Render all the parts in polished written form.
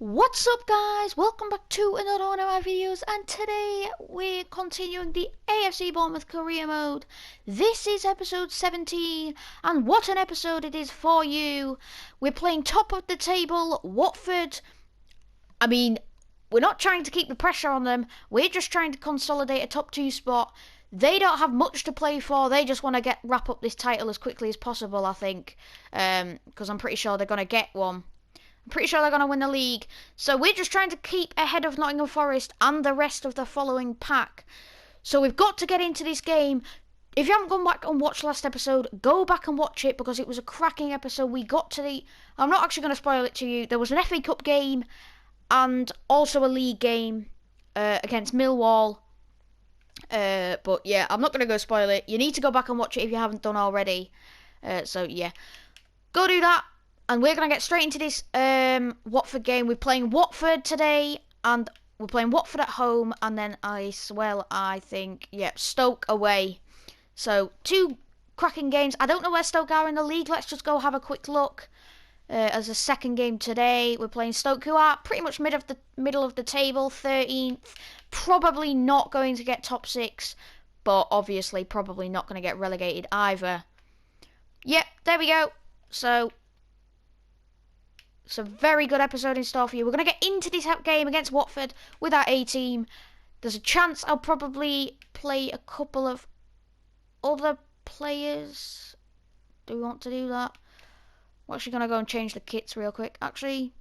What's up, guys? Welcome back to another one of my videos, and today we're continuing the AFC Bournemouth career mode. This is episode 17, and what an episode it is for you. We're playing top of the table Watford. I mean, we're not trying to keep the pressure on them, we're just trying to consolidate a top 2 spot. They don't have much to play for, they just want to wrap up this title as quickly as possible, I think, because I'm pretty sure they're going to get one. I'm pretty sure they're going to win the league. So we're just trying to keep ahead of Nottingham Forest and the rest of the following pack. So we've got to get into this game. If you haven't gone back and watched last episode, go back and watch it because it was a cracking episode. We got to the... I'm not actually going to spoil it to you. There was an FA Cup game and also a league game against Millwall. But yeah, I'm not going to go spoil it. You need to go back and watch it if you haven't done already. So yeah, go do that. And we're going to get straight into this Watford game. We're playing Watford today, and we're playing Watford at home, and then I think, Stoke away. So, 2 cracking games. I don't know where Stoke are in the league. Let's just go have a quick look. As a second game today, we're playing Stoke, who are pretty much middle of the table, 13th. Probably not going to get top 6, but obviously probably not going to get relegated either. Yep, there we go. So... it's a very good episode in store for you. We're going to get into this game against Watford with our A-team. There's a chance I'll probably play a couple of other players. Do we want to do that? We're actually going to go and change the kits real quick. Actually,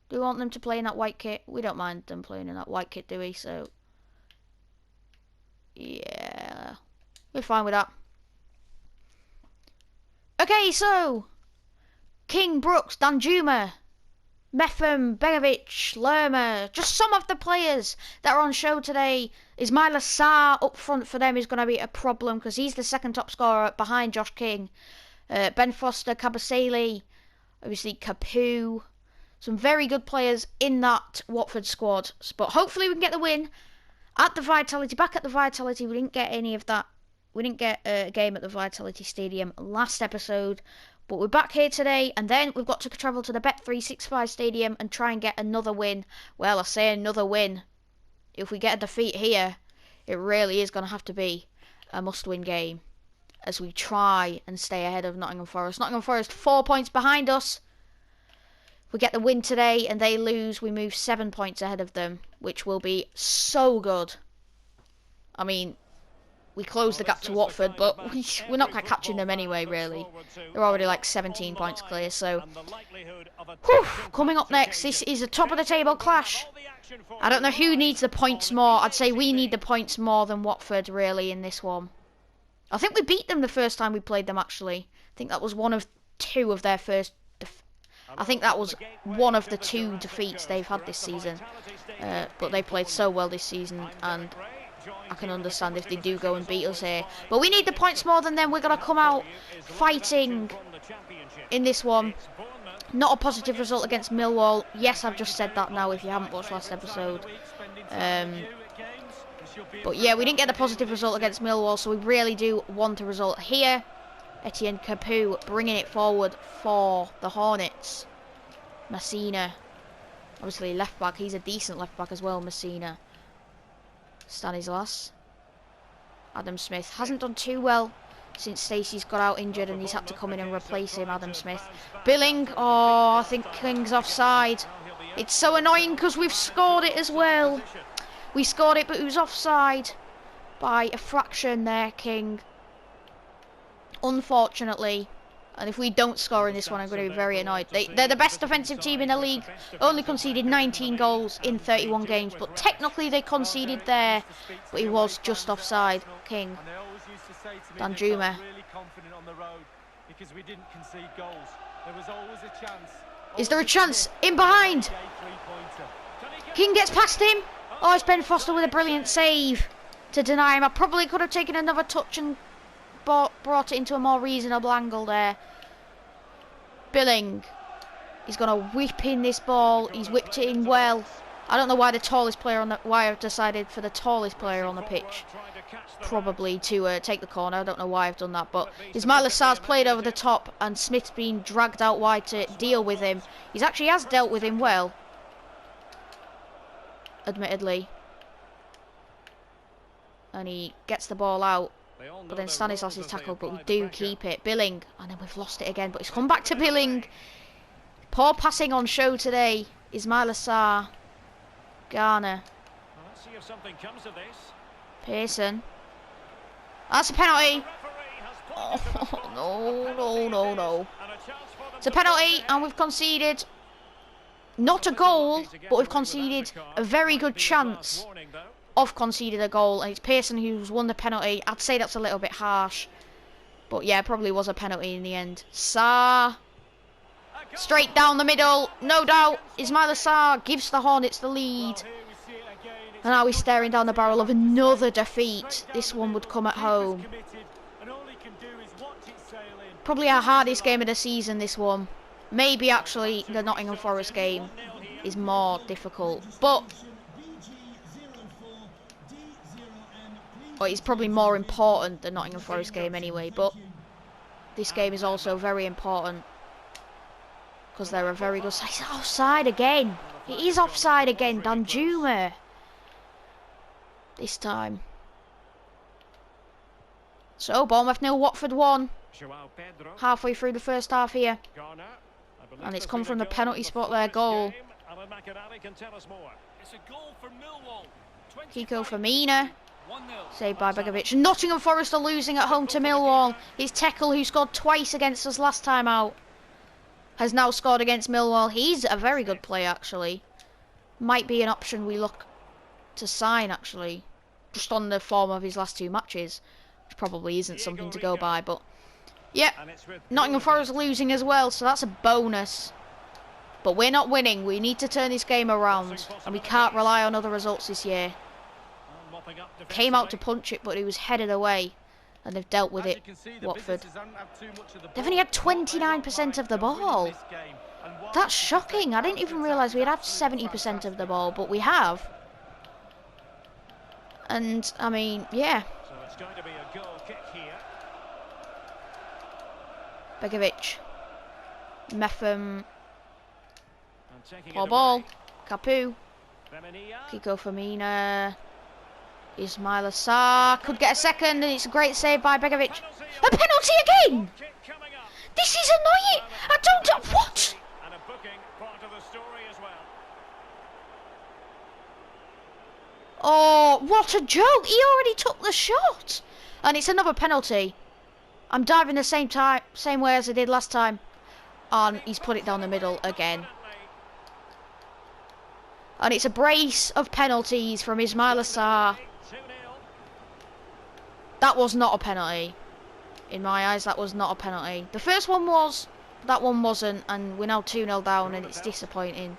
do we want them to play in that white kit? We don't mind them playing in that white kit, do we? So, yeah, we're fine with that. Okay, so... King, Brooks, Danjuma, Metham, Begovic, Lerma, just some of the players that are on show today. Ismaila Sarr up front for them is going to be a problem because he's the second top scorer behind Josh King. Ben Foster, Kabasele, obviously Capu. Some very good players in that Watford squad. But hopefully we can get the win at the Vitality. Back at the Vitality, we didn't get any of that. We didn't get a game at the Vitality Stadium last episode. But we're back here today, and then we've got to travel to the Bet365 Stadium and try and get another win. Well, I say another win. If we get a defeat here, it really is going to have to be a must-win game as we try and stay ahead of Nottingham Forest. Nottingham Forest 4 points behind us. If we get the win today and they lose, we move 7 points ahead of them, which will be so good. I mean... we closed the gap to Watford, but we're not quite catching them anyway, really. They're already like 17 points clear, so... whew, coming up next, this is a top-of-the-table clash. I don't know who needs the points more. I'd say we need the points more than Watford, really, in this one. I think we beat them the first time we played them, actually. I think that was one of 2 of their first... I think that was one of the 2 defeats they've had this season. But they played so well this season, and... I can understand if they do go and beat us here. But we need the points more than them. We're going to come out fighting in this one. Not a positive result against Millwall. Yes, I've just said that now if you haven't watched last episode. But yeah, we didn't get the positive result against Millwall, so we really do want a result here. Etienne Capu bringing it forward for the Hornets. Messina, obviously left back. He's a decent left back as well, Messina. Stanislas. Adam Smith hasn't done too well since Stacey's got out injured and he's had to come in and replace him, Adam Smith. Billing, oh, I think King's offside. It's so annoying because we've scored it as well. We scored it, but it was offside by a fraction there, King. Unfortunately. And if we don't score in this one, I'm going to be very annoyed. They're the best defensive team in the league. Only conceded 19 goals in 31 games. But technically they conceded there. But he was just offside. King. Danjuma. Is there a chance? In behind. King gets past him. Oh, it's Ben Foster with a brilliant save to deny him. I probably could have taken another touch and brought it into a more reasonable angle there. Billing. He's going to whip in this ball. He's whipped it in well. I don't know why why I've decided for the tallest player on the pitch probably to take the corner. I don't know why I've done that, but Ismaila Sarr's played over the top and Smith's been dragged out wide to deal with him. He actually has dealt with him well. admittedly. And he gets the ball out. But then Stanislas is tackled, but we do keep it. Billing. And then we've lost it again, but it's come back to Billing. Poor passing on show today. Ismail Assar. Garner. Let's see if something comes of this. Pearson. That's a penalty. Oh, no. It's a penalty, and we've conceded not a goal, but we've conceded a very good chance of conceding a goal, and it's Pearson who's won the penalty. I'd say that's a little bit harsh, but yeah, probably was a penalty in the end. Sarr, straight down the middle, no doubt. Ismail Sarr gives the Hornets the lead, and now he's staring down the barrel of another defeat. This one would come at home. Probably our hardest game of the season, this one. Maybe actually the Nottingham Forest game is more difficult, but it's probably more important than Nottingham Forest game anyway. But this game is also very important because they're a very good side. It's offside again. It is offside again. Danjuma. This time. So Bournemouth 0, Watford 1. Halfway through the first half here. And it's come from the penalty spot there, goal. Kiko Firmino. Saved by Begovic. Nottingham Forest are losing at home to Millwall. It's Tekel, who scored twice against us last time out, has now scored against Millwall. He's a very good player, actually. Might be an option we look to sign, actually. Just on the form of his last 2 matches. Which probably isn't something to go by, but yep, Nottingham Forest losing as well, so that's a bonus. But we're not winning. We need to turn this game around, and we can't rely on other results this year. Came out to punch it, but he was headed away, and they've dealt with it, Watford. They've only had 29% of the ball. That's shocking. I didn't even realise we'd had 70% of the ball, but we have. And, I mean, yeah. So it's going to be a goal kick here. Begovic. Meffam. Poor ball. Capu. Kiko Firmino. Ismail Assar. Could get a second, and it's a great save by Begovic. A penalty again! This is annoying! I don't... What? And a booking part of the story as well. Oh, what a joke! He already took the shot! And it's another penalty. I'm diving the same way as I did last time. And he's put it down the middle again. And it's a brace of penalties from Ismail Assar. That was not a penalty. In my eyes, that was not a penalty. The first one was, that one wasn't, and we're now 2-0 down, and it's disappointing.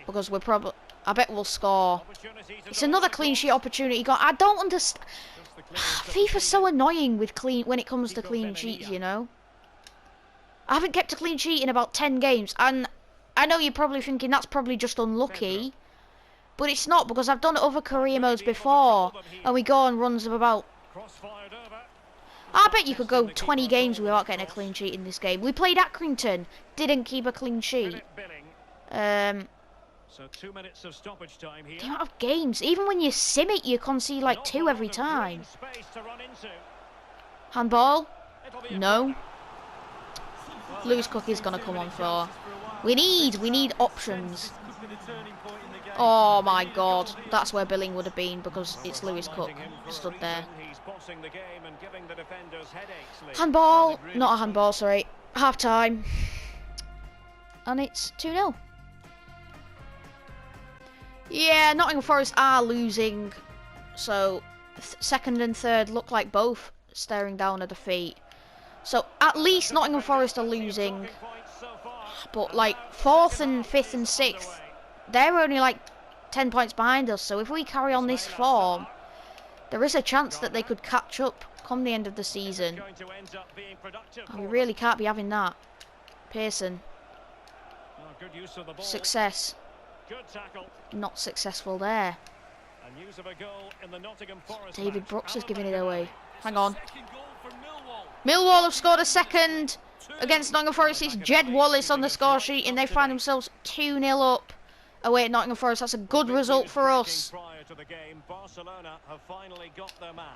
Because we're probably... I bet we'll score. It's another clean sheet opportunity. I don't understand. FIFA's so annoying with when it comes to clean sheets, you know. I haven't kept a clean sheet in about 10 games, and I know you're probably thinking that's probably just unlucky, but it's not, because I've done other career modes before, and we go on runs of about... I bet you could go 20 games without getting a clean sheet in this game. We played Accrington, didn't keep a clean sheet. So 2 minutes of stoppage time here. The amount of games, even when you sim it, you concede like 2 every time. Handball? No. Lewis Cook is going to come on for. We need options. Oh my god, that's where Billing would have been, because it's Lewis Cook stood there. Handball, not a handball, sorry. Half time. And it's 2-0. Yeah, Nottingham Forest are losing, so second and third look like both staring down a defeat. So at least Nottingham Forest are losing, but like 4th and 5th and 6th, they're only like 10 points behind us. So if we carry on this form, there is a chance that they could catch up come the end of the season. And we really can't be having that. Pearson. Success. Not successful there. David Brooks is giving it away. Hang on. Millwall have scored a second. Against Nottingham Forest, it's Jed Wallace on the score sheet, and they find themselves 2-0 up away at Nottingham Forest. That's a good result for us. Prior to the game, Barcelona have finally got their man.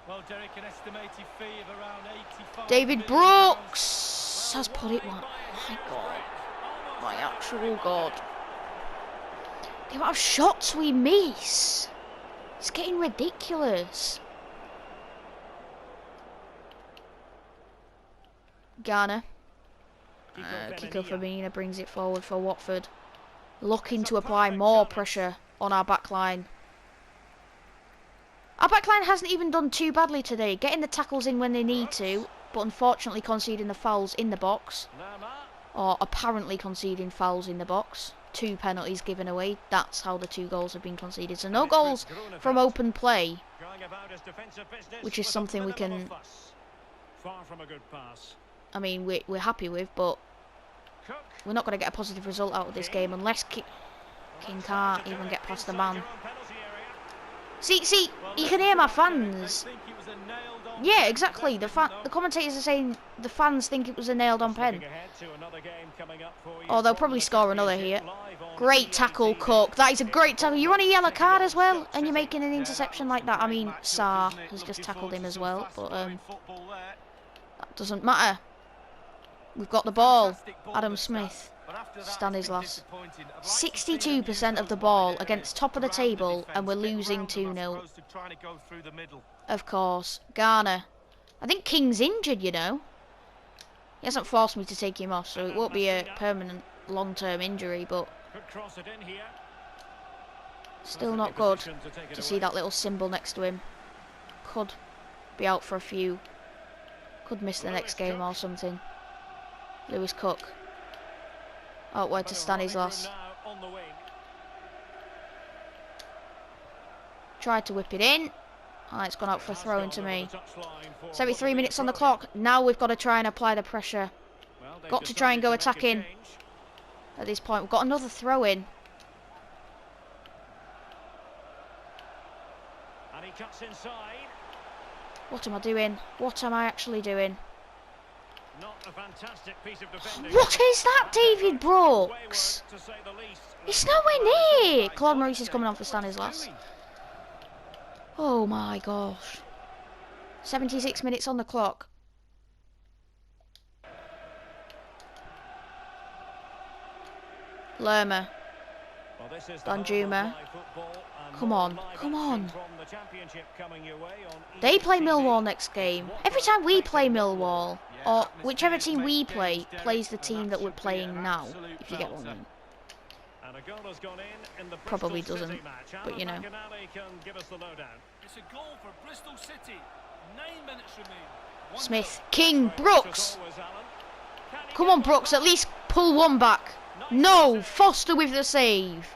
Well, Derek, an estimated fee of around 85 David million pounds. Brooks has put it one. My God. My actual God. The amount of shots we miss. It's getting ridiculous. Garner. Kiko Firmino brings it forward for Watford. Looking to apply more pressure on our backline. Our backline hasn't even done too badly today. Getting the tackles in when they need to, but unfortunately conceding the fouls in the box. Or apparently conceding fouls in the box. 2 penalties given away. That's how the 2 goals have been conceded. So no goals from open play, which is something we can... Far from a good pass. I mean, we're happy with, but we're not going to get a positive result out of this game unless King can't even get past the man. See, you can hear my fans. Yeah, exactly. The commentators are saying the fans think it was a nailed-on pen. Oh, they'll probably score another here. Great tackle, Cook. That is a great tackle. You're on a yellow card as well, and you're making an interception like that. I mean, Sarr has just tackled him as well, but that doesn't matter. We've got the ball. Adam Smith. Stanislas. 62% of the ball against top of the table, and we're losing 2-0. Of course. Garner. I think King's injured, you know. He hasn't forced me to take him off, so it won't be a permanent long-term injury, but still not good to see that little symbol next to him. Could be out for a few. Could miss the next game or something. Lewis Cook. Outward to Stanislas. Tried to whip it in. Oh, it's gone out for a throw into me. 73 minutes on the clock. Now we've got to try and apply the pressure. Got to try and go attacking. At this point, we've got another throw in. And he cuts inside. What am I doing? What am I actually doing? Not a fantastic piece of defending. What is that, David Brooks? It's nowhere near. Claude Maurice is coming on for Stanislas. Oh my gosh. 76 minutes on the clock. Lerma. Danjuma. Come on, come on. They play Millwall next game. Every time we play Millwall, or whichever team we play, plays the team that we're playing now, if you get what I mean. Probably doesn't, but you know. Smith, King, Brooks. Come on, Brooks, at least pull one back. No, Foster with the save.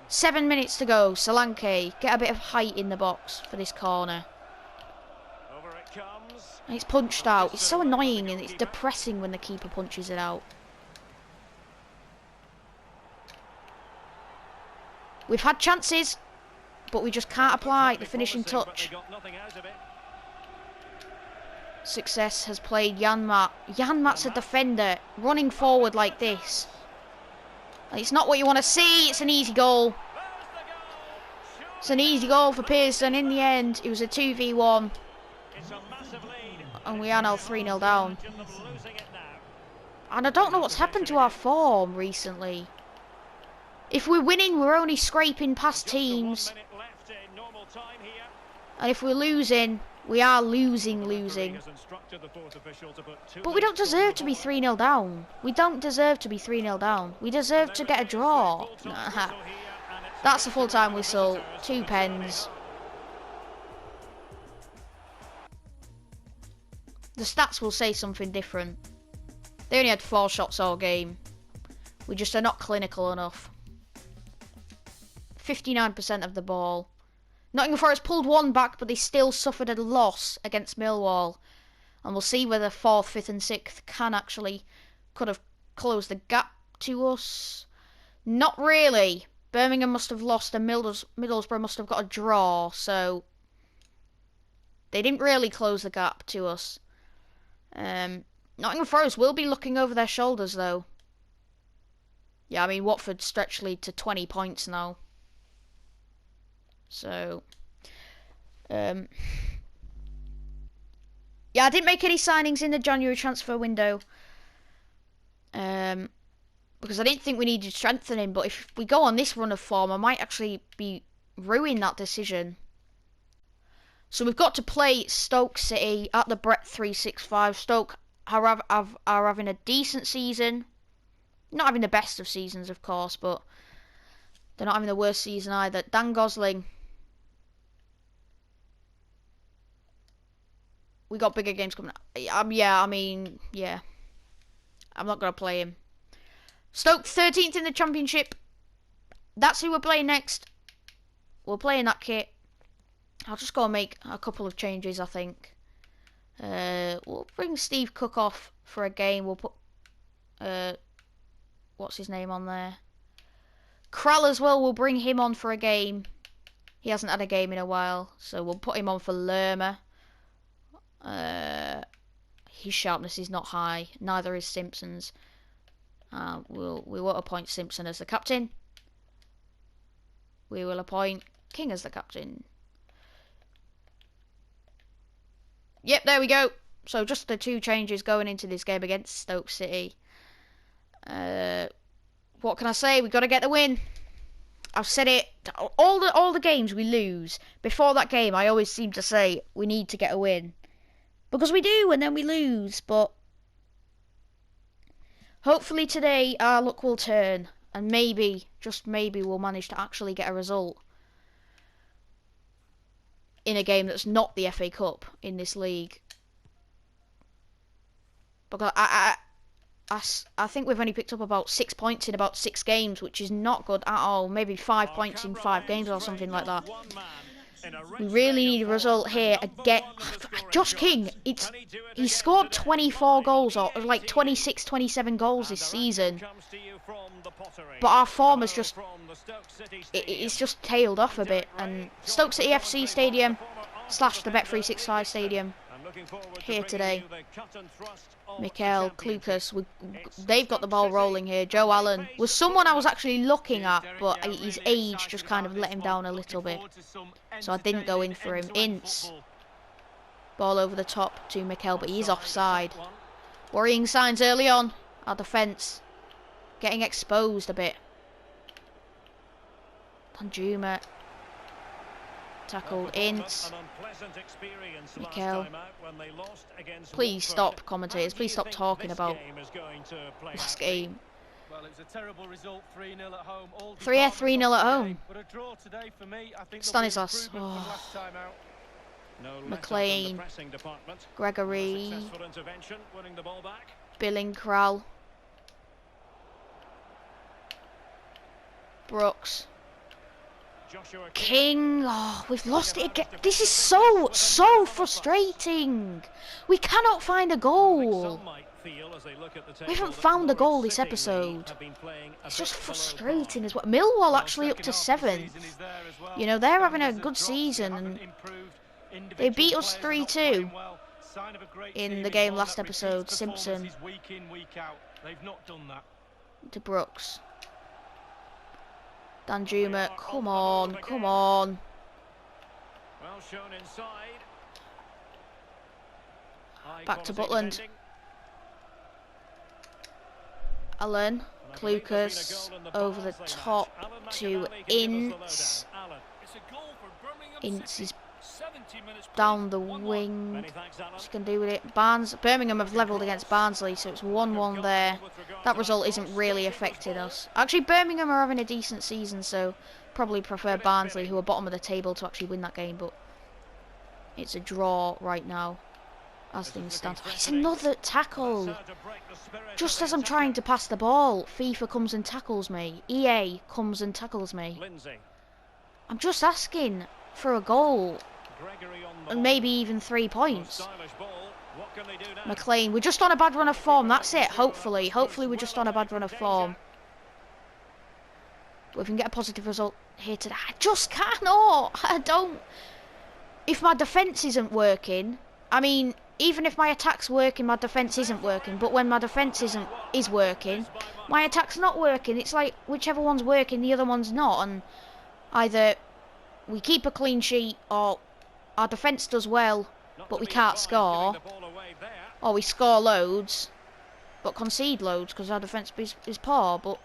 7 minutes to go. Solanke, get a bit of height in the box for this corner. And it's punched out. It's so annoying and it's depressing when the keeper punches it out. We've had chances, but we just can't apply the finishing touch. Success has played Janmaat. Janmaat's a defender, running forward like this. It's not what you want to see. It's an easy goal. It's an easy goal for Pearson. In the end, it was a 2v1. And we are now 3-0 down. And I don't know what's happened to our form recently. If we're winning, we're only scraping past teams. And if we're losing, we are losing. But we don't deserve to be 3-0 down. We don't deserve to be 3-0 down. We deserve to get a draw. That's a full-time whistle. 2 pens. The stats will say something different. They only had 4 shots all game. We just are not clinical enough. 59% of the ball. Nottingham Forest pulled 1 back, but they still suffered a loss against Millwall. And we'll see whether 4th, 5th and 6th could have closed the gap to us. Not really. Birmingham must have lost and Middlesbrough must have got a draw, so they didn't really close the gap to us. Nottingham Forest will be looking over their shoulders, though. Yeah, I mean, Watford stretch lead to 20 points now. So, yeah, I didn't make any signings in the January transfer window. Because I didn't think we needed strengthening, but if we go on this run of form, I might actually be ruining that decision. So we've got to play Stoke City at the Brett 365. Stoke are having a decent season. Not having the best of seasons, of course, but they're not having the worst season either. Dan Gosling. We got bigger games coming up. Yeah, I mean, yeah. I'm not going to play him. Stoke 13th in the Championship. That's who we're playing next. We're playing that kit. I'll just go and make a couple of changes, I think. We'll bring Steve Cook off for a game. We'll put... what's his name on there? Krall as well, we'll bring him on for a game. He hasn't had a game in a while, so we'll put him on for Lerma. His sharpness is not high, neither is Simpson's. We won't appoint Simpson as the captain. We will appoint King as the captain. Yep, there we go. So just the two changes going into this game against Stoke City. What can I say? We've got to get the win. I've said it. All the games we lose. Before that game, I always seem to say we need to get a win. Because we do, and then we lose. But hopefully today our luck will turn. And maybe, just maybe, we'll manage to actually get a result. In a game that's not the FA Cup in this league. Because I think we've only picked up about 6 points in about 6 games, which is not good at all. Maybe 5 points in 5 games or something like that. We really need a result here. Josh King, he scored 24 goals, or like 26, 27 goals this season. But our form has just, it's just tailed off a bit. And Stoke City FC Stadium / the Bet365 Stadium here today. Mikael Klukas, they've got the ball rolling here. Joe Allen was someone I was actually looking at, but his age just kind of let him down a little bit. So I didn't go in for him. Ince. Ball over the top to Mikael, but he's offside. Worrying signs early on. Our defence getting exposed a bit. Danjuma tackled. Ince. Mikael. Please stop, commentators. Please stop talking about this game. Well, it was a terrible result, 3-0 at home. 3-0 at home. But a draw today for me, I think Stanislas. McLean. Gregory. Billing Krall. Brooks. King, oh, we've lost it again. This is so frustrating. We cannot find a goal. We haven't found a goal this episode. It's just frustrating as well. Millwall actually up to 7th. You know, they're having a good season. And they beat us 3-2 in the game last episode. Simpson to Brooks. Danjuma, come on, come on. Well shown inside. Back to Butland. Allen, Klukas, over the top to Ince. Ince is down the wing. What's he can do with it? Birmingham have levelled against Barnsley, so it's 1-1 there. That result isn't really affecting us. Actually, Birmingham are having a decent season, so probably prefer Barnsley, who are bottom of the table, to actually win that game, but it's a draw right now, as things stand. It's another tackle! Just as I'm trying to pass the ball, FIFA comes and tackles me. EA comes and tackles me. I'm just asking for a goal. And maybe even 3 points. McLean, we're just on a bad run of form, that's it, hopefully. Hopefully we're just on a bad run of form. We can get a positive result here today. I just cannot. I don't. If my defence isn't working, I mean, even if my attack's working, my defence isn't working. But when my defence is working, my attack's not working. It's like whichever one's working, the other one's not. And either we keep a clean sheet, or our defence does well, but we can't score, or we score loads, but concede loads because our defence is poor. But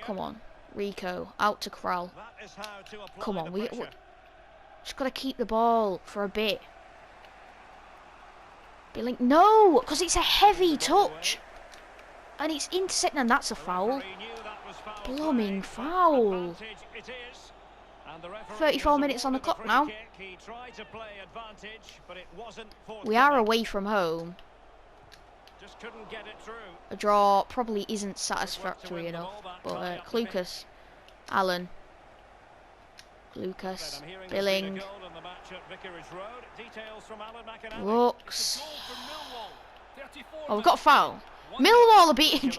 come on, Rico, out to Kral. Come on, we just got to keep the ball for a bit. Billing, no, because it's a heavy touch. And it's intercepting, and that's a foul. Blooming foul. 34 minutes on the clock now. We are away from home. A draw probably isn't satisfactory enough, but Lucas, Allen, Lucas, Billing, Brooks. Oh, we've got a foul. Millwall are beating.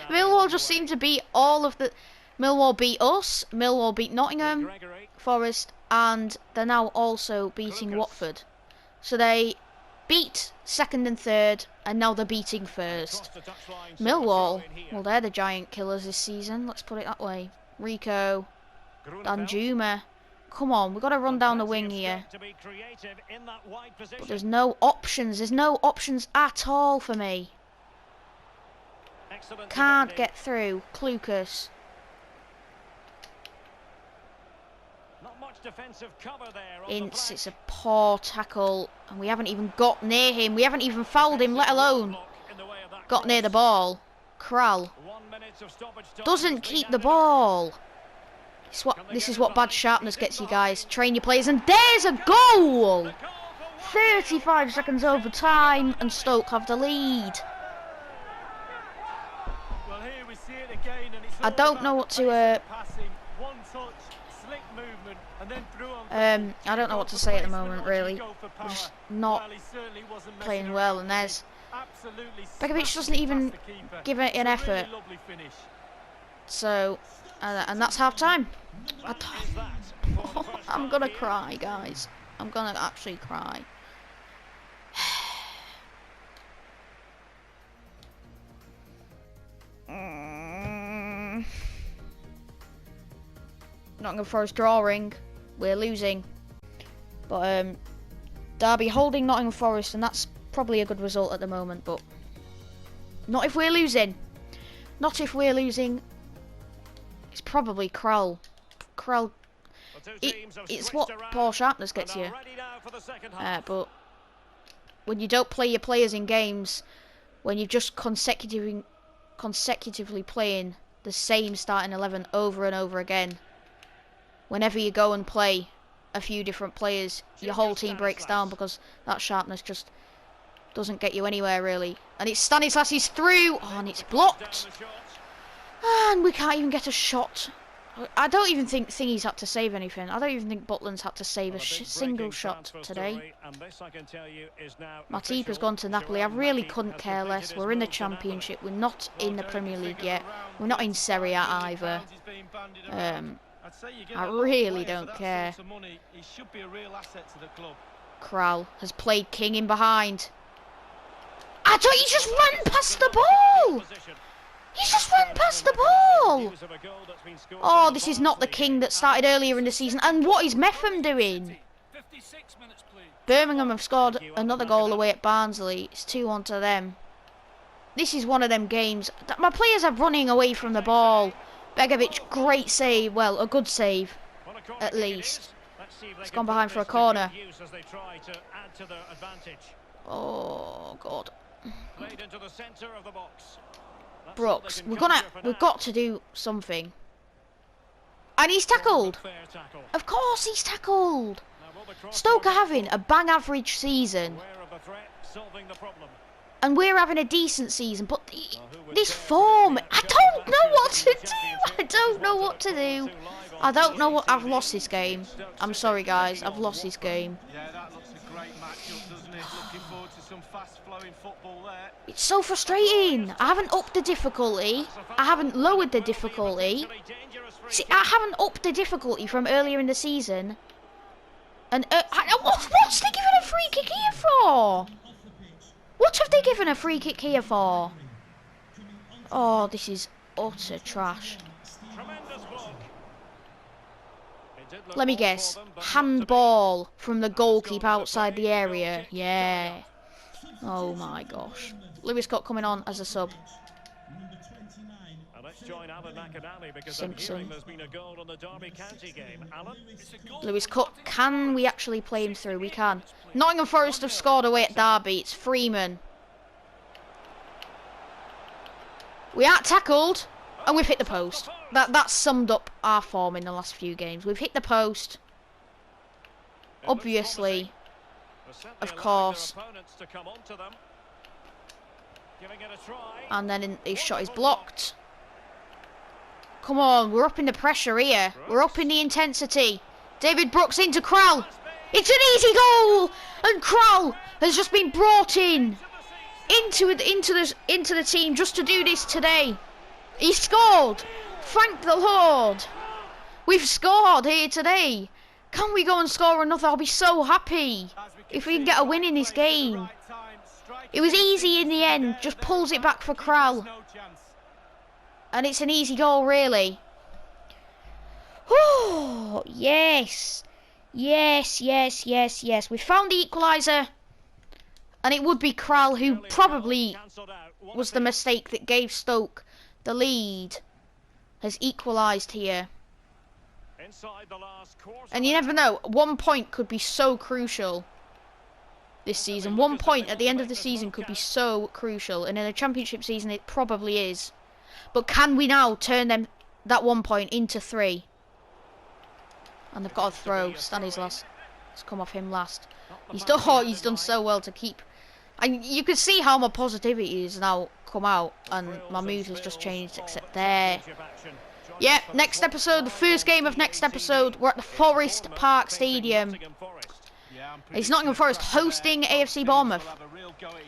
Millwall just seem to beat all of the. Millwall beat us. Millwall beat Nottingham Forest, and they're now also beating Watford. So they beat second and third, and now they're beating first. Millwall, well, they're the giant killers this season. Let's put it that way. Rico, Danjuma. Come on, we've got to run down the wing here. But there's no options. There's no options at all for me. Can't get through. Clucas. Ince, it's a poor tackle. And we haven't even got near him. We haven't even fouled him, let alone got near the ball. Kral doesn't keep the ball. This is what bad sharpness gets you guys. Train your players, and there's a goal! 35 seconds over time, and Stoke have the lead. Well, here we see it again, and it's I don't know what to. I don't know what to say at the moment. Really, we're just not playing well, and there's Begovic doesn't even give it an effort. So. And that's half time. I'm gonna cry, guys. I'm gonna actually cry. Nottingham Forest drawing. We're losing. But Derby holding Nottingham Forest, and that's probably a good result at the moment. But not if we're losing. Not if we're losing. It's probably Kral. Kral. It's what poor sharpness gets you. But when you don't play your players in games, when you're just consecutively playing the same starting 11 over and over again, whenever you go and play a few different players, your whole team breaks down because that sharpness just doesn't get you anywhere really. And it's Stanislas, he's through, oh, and it's blocked. And we can't even get a shot. I don't even think Thingy's had to save anything. I don't even think Butland's had to save a single shot today. Matip has gone to Napoli. I really couldn't care less. We're in the Championship. We're not in the Premier League yet. We're not in Serie A either. I really don't care. Kral has played King in behind. I thought he just ran past the ball! He just ran past the ball! Oh, this is not the King that started earlier in the season. And what is Metham doing? Birmingham have scored another goal away at Barnsley. It's 2-1 to them. This is one of them games. My players are running away from the ball. Begovic, great save. Well, a good save, at least. He's gone behind for a corner. Oh, God. Brooks, we've got to do something. And he's tackled. Of course he's tackled. Stoke are having a bang average season. And we're having a decent season, but this form, I don't know what to do. I don't know what to do. I don't know what, I've lost this game. I'm sorry guys, I've lost this game. Yeah, that looks a great matchup, doesn't it? Looking forward to some fast-flowing football there. It's so frustrating. I haven't upped the difficulty. I haven't lowered the difficulty. See, I haven't upped the difficulty from earlier in the season. And what's they giving a free kick here for? What have they given a free kick here for? Oh, this is utter trash. Tremendous block. It did look Let me on guess. for them, but not to be. Handball from the goalkeeper outside the area. Yeah. Oh my gosh. Lewis Cook coming on as a sub. And let's join Alan McAnally because Simpson. I'm hearing there's been a goal on the Derby County game. Alan? Lewis Cook. Can we actually play him through? We can. Nottingham Forest have scored away at Derby. It's Freeman. We are tackled. And we've hit the post. That summed up our form in the last few games. We've hit the post. Obviously. Of course. And then his shot is blocked. Come on, we're up in the pressure here. We're up in the intensity. David Brooks into Krall. It's an easy goal! And Krall has just been brought in into the team just to do this today. He scored! Thank the Lord! We've scored here today. Can we go and score another? I'll be so happy if we can get a win in this game. It was easy in the end. Just pulls it back for Krall. And it's an easy goal, really. Oh, yes. Yes, yes, yes, yes. We found the equaliser. And it would be Krall who probably was the mistake that gave Stoke the lead. Has equalised here. And you never know, 1 point could be so crucial this season. 1 point at the end of the season could be so crucial. And in a championship season, it probably is. But can we now turn that 1 point into 3? And they've got a throw. Stanislas has come off him last. He's done so well to keep. And you can see how my positivity has now come out, and my mood has just changed. Except there. Yeah, next episode, the first game of next episode, we're at the Forest Park Stadium. It's Nottingham Forest hosting AFC Bournemouth,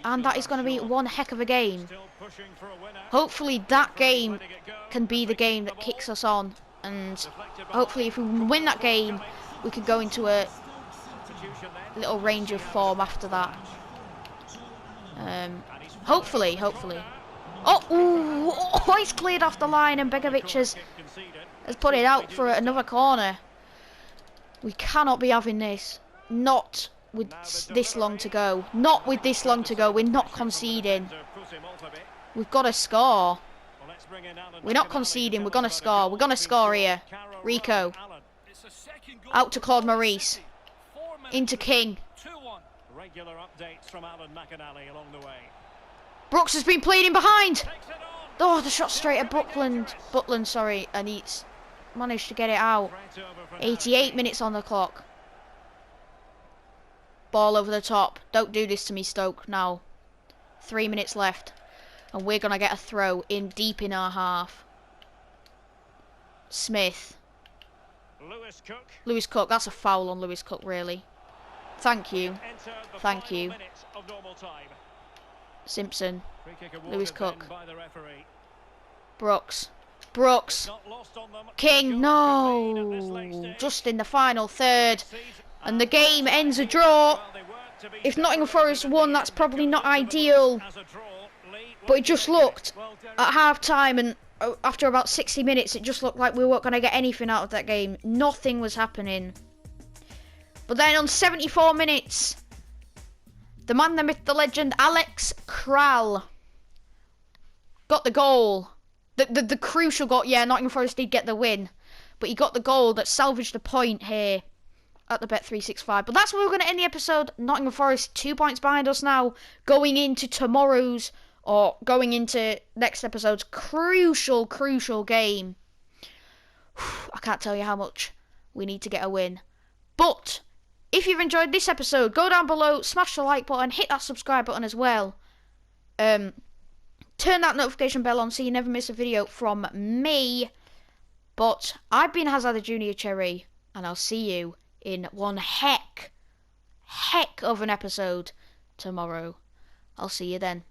and that is going to be one heck of a game. Hopefully that game can be the game that kicks us on, and hopefully if we win that game, we can go into a little range of form after that. Hopefully. Oh, he's cleared off the line, and Begovic has put it out for another corner. We cannot be having this. Not with this long to go. Not with this long to go. We're not conceding. We've got to score. We're not conceding. We're going to score. We're going to score here. Rico. Out to Claude Maurice. Into King. Regular updates from Alan McAnally along the way. Brooks has been played in behind. Oh, the shot straight at Butland, sorry, and he's managed to get it out. 88 minutes on the clock. Ball over the top. Don't do this to me, Stoke. Now, 3 minutes left, and we're gonna get a throw in deep in our half. Smith. Lewis Cook. That's a foul on Lewis Cook, really. Thank you. Thank you. Simpson. Lewis Cook. Brooks. King. No. Just in the final third. And the game ends a draw. If Nottingham Forest won, that's probably not ideal. But it just looked at half time, and after about 60 minutes, it just looked like we weren't going to get anything out of that game. Nothing was happening. But then on 74 minutes, the man, the myth, the legend, Alex Krall got the goal. The crucial goal. Yeah, Nottingham Forest did get the win, but he got the goal that salvaged a point here at the Bet365. But that's where we're going to end the episode. Nottingham Forest 2 points behind us now, going into next episode's crucial game. I can't tell you how much we need to get a win. But if you've enjoyed this episode, go down below, smash the like button, hit that subscribe button as well. Turn that notification bell on so you never miss a video from me. But I've been Hazard Junior Cherry, and I'll see you in one heck of an episode tomorrow. I'll see you then.